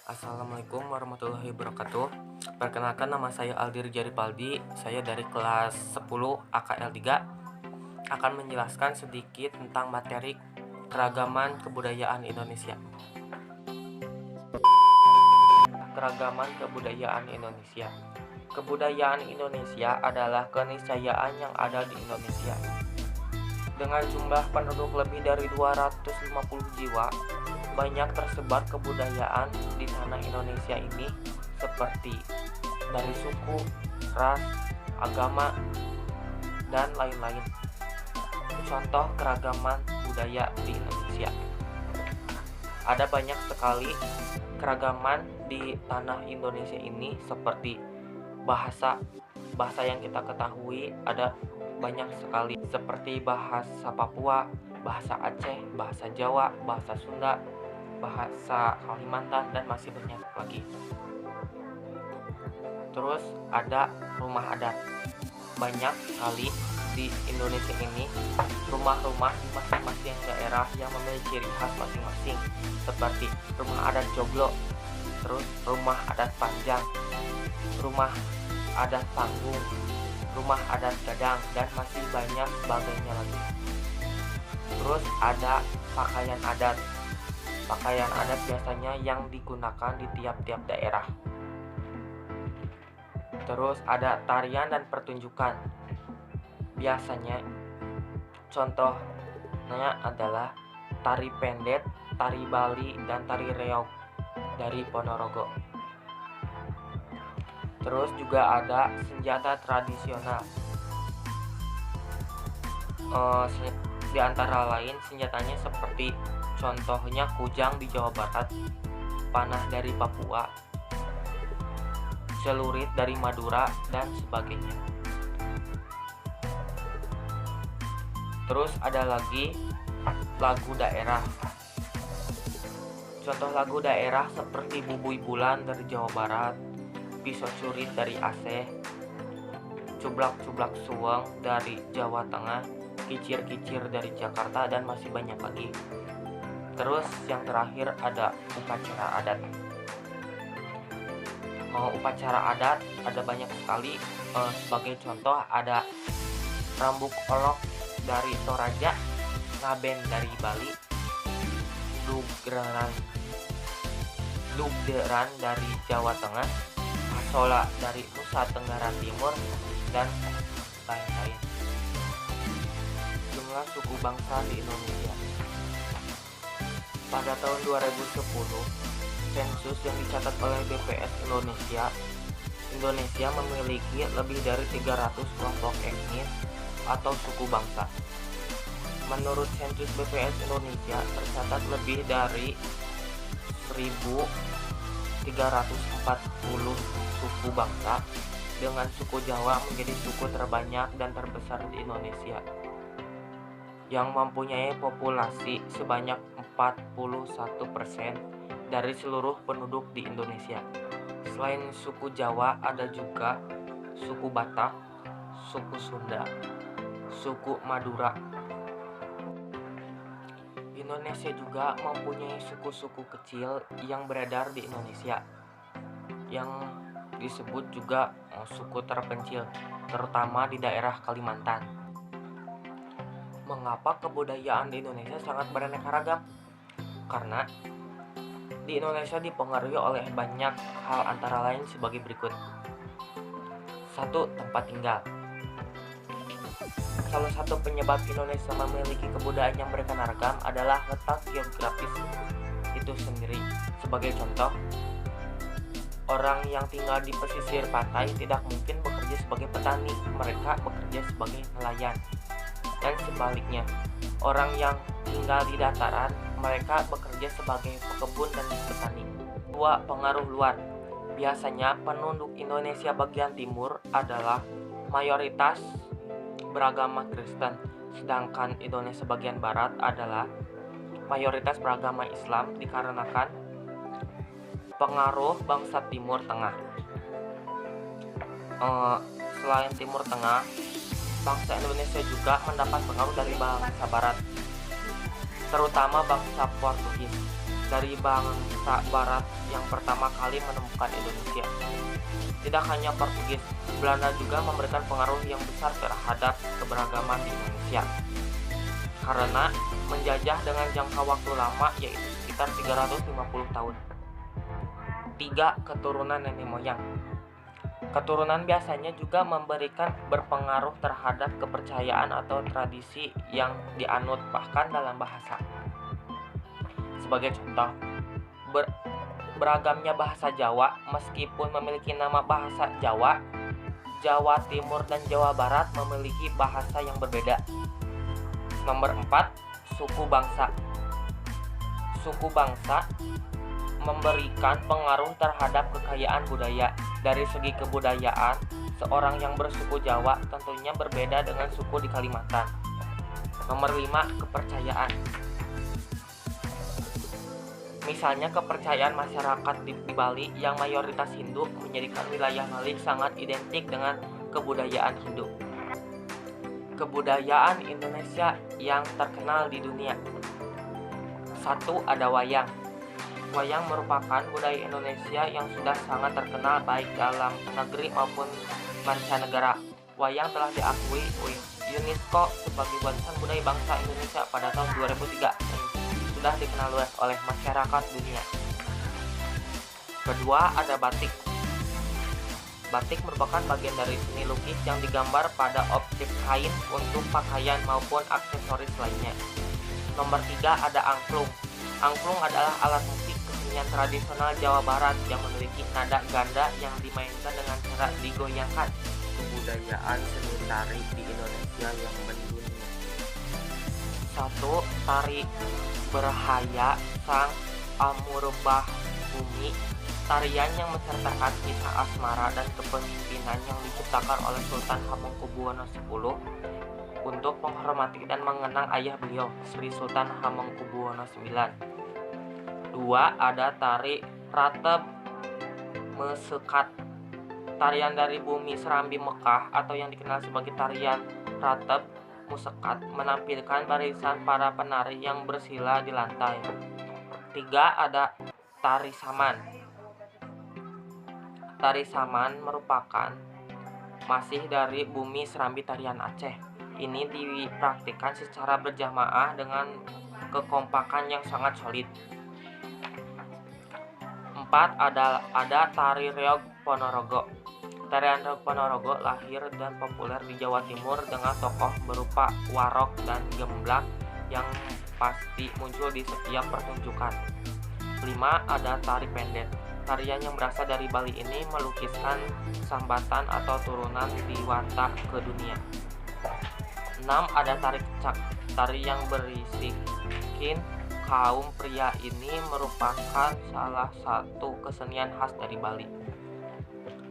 Assalamualaikum warahmatullahi wabarakatuh. Perkenalkan, nama saya Aldi Rijari-Paldi. Saya dari kelas 10 AKL 3 akan menjelaskan sedikit tentang materi keragaman kebudayaan Indonesia. Keragaman kebudayaan Indonesia. Kebudayaan Indonesia adalah keniscayaan yang ada di Indonesia. Dengan jumlah penduduk lebih dari 250 jiwa, banyak tersebar kebudayaan di tanah Indonesia ini seperti dari suku, ras, agama, dan lain-lain. Contoh keragaman budaya di Indonesia. Ada banyak sekali keragaman di tanah Indonesia ini seperti bahasa yang kita ketahui ada banyak sekali seperti bahasa Papua, bahasa Aceh, bahasa Jawa, bahasa Sunda, bahasa Kalimantan, dan masih banyak lagi. Terus ada rumah adat. Banyak sekali di Indonesia ini rumah-rumah di masing-masing daerah yang memiliki ciri khas masing-masing seperti rumah adat Joglo, terus rumah adat Panjang, rumah adat Panggung, rumah adat Gadang, dan masih banyak sebagainya lagi. Terus ada pakaian adat. Pakaian adat biasanya yang digunakan di tiap-tiap daerah. Terus ada tarian dan pertunjukan. Biasanya contohnya adalah tari pendet, tari Bali, dan tari reog dari Ponorogo. Terus juga ada senjata tradisional. Di antara lain senjatanya seperti contohnya kujang di Jawa Barat, panah dari Papua, celurit dari Madura, dan sebagainya. Terus ada lagi lagu daerah. Contoh lagu daerah seperti Bubui Bulan dari Jawa Barat, Pisau Curit dari Aceh, Cublak-Cublak Suweng dari Jawa Tengah, Kicir-Kicir dari Jakarta, dan masih banyak lagi. Terus yang terakhir ada upacara adat. Upacara adat ada banyak sekali. Sebagai contoh ada Rambuk Olok dari Toraja, Ngaben dari Bali, Dugderan dari Jawa Tengah, Asola dari Nusa Tenggara Timur, dan lain-lain. Jumlah suku bangsa di Indonesia. Pada tahun 2010, sensus yang dicatat oleh BPS Indonesia memiliki lebih dari 300 kelompok etnis atau suku bangsa. Menurut sensus BPS Indonesia, tercatat lebih dari 1.340 suku bangsa, dengan suku Jawa menjadi suku terbanyak dan terbesar di Indonesia, yang mempunyai populasi sebanyak 41% dari seluruh penduduk di Indonesia. Selain suku Jawa, ada juga suku Batak, suku Sunda, suku Madura. Indonesia juga mempunyai suku-suku kecil yang beredar di Indonesia, yang disebut juga suku terpencil, terutama di daerah Kalimantan. Mengapa kebudayaan di Indonesia sangat beraneka ragam? Karena di Indonesia dipengaruhi oleh banyak hal, antara lain sebagai berikut. 1. Tempat tinggal. Salah satu penyebab Indonesia memiliki kebudayaan yang beraneka ragam adalah letak geografis itu sendiri. Sebagai contoh, orang yang tinggal di pesisir pantai tidak mungkin bekerja sebagai petani, mereka bekerja sebagai nelayan. Dan sebaliknya, orang yang tinggal di dataran, mereka bekerja sebagai pekebun dan petani. 2. Pengaruh luar. Biasanya penduduk Indonesia bagian timur adalah mayoritas beragama Kristen, sedangkan Indonesia bagian barat adalah mayoritas beragama Islam dikarenakan pengaruh bangsa Timur Tengah. Selain Timur Tengah, bangsa Indonesia juga mendapat pengaruh dari bangsa barat, terutama bangsa Portugis. dari bangsa barat yang pertama kali menemukan Indonesia. Tidak hanya Portugis, Belanda juga memberikan pengaruh yang besar terhadap keberagaman di Indonesia. Karena menjajah dengan jangka waktu lama, yaitu sekitar 350 tahun. 3. Keturunan nenek moyang. Keturunan biasanya juga berpengaruh terhadap kepercayaan atau tradisi yang dianut, bahkan dalam bahasa. Sebagai contoh, beragamnya bahasa Jawa, meskipun memiliki nama bahasa Jawa, Jawa Timur dan Jawa Barat memiliki bahasa yang berbeda. Nomor 4. Suku bangsa. Suku bangsa memberikan pengaruh terhadap kekayaan budaya. Dari segi kebudayaan, seorang yang bersuku Jawa tentunya berbeda dengan suku di Kalimantan. Nomor 5. Kepercayaan. Misalnya kepercayaan masyarakat di Bali yang mayoritas Hindu menjadikan wilayah Bali sangat identik dengan kebudayaan Hindu. Kebudayaan Indonesia yang terkenal di dunia. 1. Ada wayang. Wayang merupakan budaya Indonesia yang sudah sangat terkenal baik dalam negeri maupun mancanegara. Wayang telah diakui UNESCO sebagai warisan budaya bangsa Indonesia pada tahun 2003 dan sudah dikenal luas oleh masyarakat dunia. Kedua, ada batik. Batik merupakan bagian dari seni lukis yang digambar pada objek kain untuk pakaian maupun aksesoris lainnya. Nomor 3, ada angklung. Angklung adalah alat musik kesenian tradisional Jawa Barat yang memiliki nada ganda yang dimainkan dengan cara digoyangkan. Kebudayaan seni tari di Indonesia yang mendunia. 1. Tari Berhaya Sang Amurbah Bumi. Tarian yang menceritakan kisah asmara dan kepemimpinan yang diciptakan oleh Sultan Hamengkubuwono X untuk menghormati dan mengenang ayah beliau, Sri Sultan Hamengkubuwono IX. 2. Ada tari Ratep Mesekat. Tarian dari bumi Serambi Mekah atau yang dikenal sebagai tarian Ratep Musekat menampilkan barisan para penari yang bersila di lantai. 3. Ada tari Saman. Tari Saman merupakan masih dari bumi Serambi Tarian Aceh. Ini dipraktikkan secara berjamaah dengan kekompakan yang sangat solid. 4. Ada tari Reog Ponorogo. Tarian Reog Ponorogo lahir dan populer di Jawa Timur dengan tokoh berupa warok dan gemblak yang pasti muncul di setiap pertunjukan. 5. Ada tari Pendet. Tarian yang berasal dari Bali ini melukiskan sambatan atau turunan Dewata ke dunia. 6. Ada tari Kecak. Tari yang berisikin kaum pria ini merupakan salah satu kesenian khas dari Bali.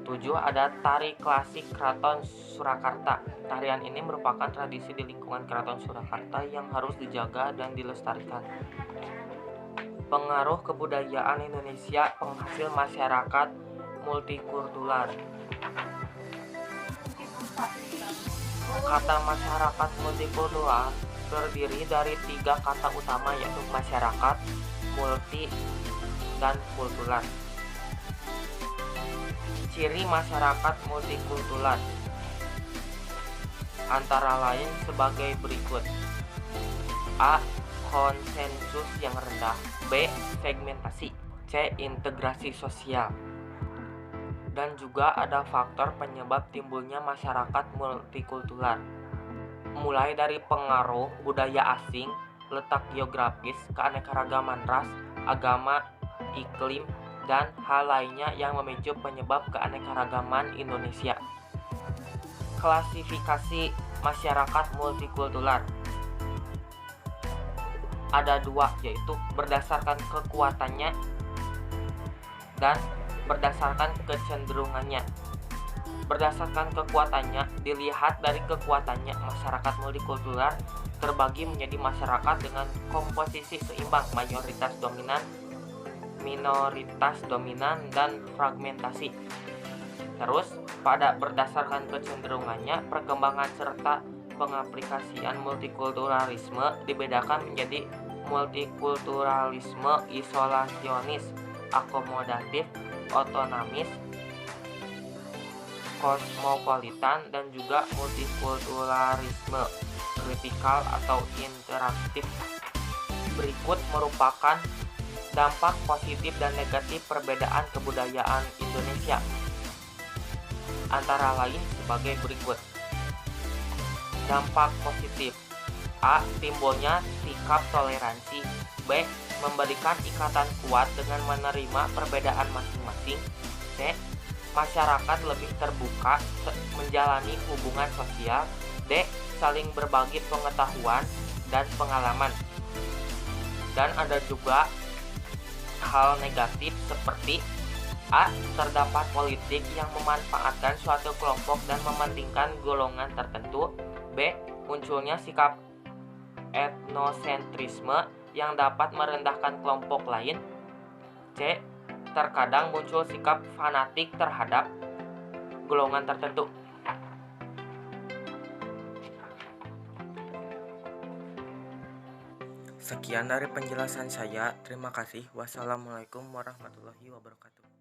7. Ada tari klasik Keraton Surakarta. Tarian ini merupakan tradisi di lingkungan Keraton Surakarta yang harus dijaga dan dilestarikan. Pengaruh kebudayaan Indonesia penghasil masyarakat multikultural. Kata masyarakat multikultural terdiri dari 3 kata utama, yaitu masyarakat, multi, dan kultural. Ciri masyarakat multikultural antara lain sebagai berikut. A. Konsensus yang rendah. B. Segmentasi. C. Integrasi sosial. Dan juga ada faktor penyebab timbulnya masyarakat multikultural, mulai dari pengaruh budaya asing, letak geografis, keanekaragaman ras, agama, iklim, dan hal lainnya yang memicu penyebab keanekaragaman Indonesia. Klasifikasi masyarakat multikultural ada 2, yaitu berdasarkan kekuatannya dan berdasarkan kecenderungannya. Berdasarkan kekuatannya, dilihat dari kekuatannya, masyarakat multikultural terbagi menjadi masyarakat dengan komposisi seimbang, mayoritas dominan, minoritas dominan, dan fragmentasi. Terus, berdasarkan kecenderungannya, perkembangan serta pengaplikasian multikulturalisme dibedakan menjadi multikulturalisme isolasionis, akomodatif, otonomis, kosmopolitan, dan juga multikulturalisme kritikal atau interaktif. Berikut merupakan dampak positif dan negatif perbedaan kebudayaan Indonesia. Antara lain sebagai berikut. Dampak positif. A. Timbulnya sikap toleransi. B. Memberikan ikatan kuat dengan menerima perbedaan masing-masing. C. Masyarakat lebih terbuka menjalani hubungan sosial. D. Saling berbagi pengetahuan dan pengalaman. Dan ada juga hal negatif seperti A. Terdapat politik yang memanfaatkan suatu kelompok dan mementingkan golongan tertentu. B. Munculnya sikap etnosentrisme yang dapat merendahkan kelompok lain. C. Terkadang muncul sikap fanatik terhadap golongan tertentu. Sekian dari penjelasan saya. Terima kasih. Wassalamualaikum warahmatullahi wabarakatuh.